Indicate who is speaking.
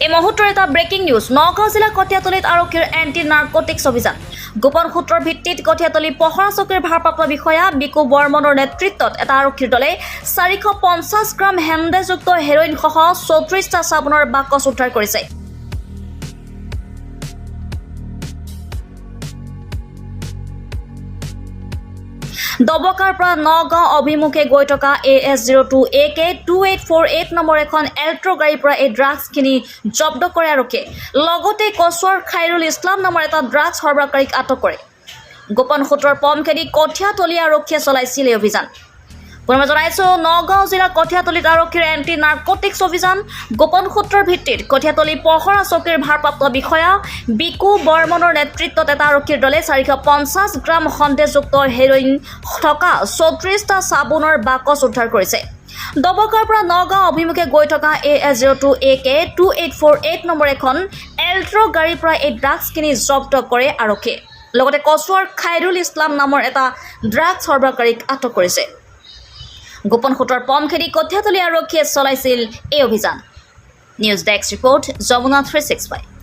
Speaker 1: এই মুহূৰ্তৰ এটা ব্ৰেকিং নিউজ নগাঁও জিলা কঠীয়াতলীত আৰক্ষীৰ এণ্টি নাৰ্কটিক্স অভিযান গোপন সূত্ৰৰ ভিত্তিত কঠীয়াতলী পহৰা চকীৰ ভাৰপ্ৰাপ্ত বিষয়া বিকু বৰ্মনৰ নেতৃত্বত এটা আৰক্ষীৰ দলে 450 গ্ৰাম হেণ্ডেযুক্ত হেৰইন সহ 34টা চাবোনৰ বাকচ উদ্ধাৰ কৰিছে। দবকাৰ পৰা নগাঁও অভিমুখে গৈ থকা AS02AK 2848 নম্বৰ এখন এল্ট্ৰ গাড়ীৰ পৰা এই ড্ৰাগছখিনি জব্দ কৰে আৰক্ষীয়ে। লগতে কচুৱাৰ খাইৰুল ইছলাম নামৰ এটা ড্ৰাগছ সৰবৰাহকাৰীক আটক কৰে। গোপন সূত্ৰৰ পম খেদি কঠীয়াতলী আৰক্ষীয়ে চলাইছিল এই অভিযান। পুনৰবাৰ জনাইছোঁ নগাঁও জিলা কঠীয়াতলীত আৰক্ষীৰ এণ্টি নাৰ্কটিক্স অভিযান গোপন সূত্ৰৰ ভিত্তিত কঠীয়াতলী পহৰা চকীৰ ভাৰপ্ৰাপ্ত বিষয়া বিকু বৰ্মনৰ নেতৃত্বত এটা আৰক্ষীৰ দলে 450 গ্ৰাম সন্দেহযুক্ত হেৰইন থকা 34টা চাবোনৰ বাকচ উদ্ধাৰ কৰিছে। দবকাৰ পৰা নগাঁও অভিমুখে গৈ থকা AS02AK 2848 নম্বৰ এখন এল্ট্ৰ গাড়ীৰ পৰা এই ড্ৰাগছখিনি জব্দ কৰে আৰক্ষীয়ে। লগতে কচুৱাৰ খাইৰুল ইছলাম নামৰ এটা ড্ৰাগছ সৰবৰাহকাৰীক আটক কৰিছে। গোপন সূত্ৰৰ পম খেদি কঠীয়াতলী আৰক্ষীয়ে চলাইছিল এই অভিযান। News desk report Jamuna 365।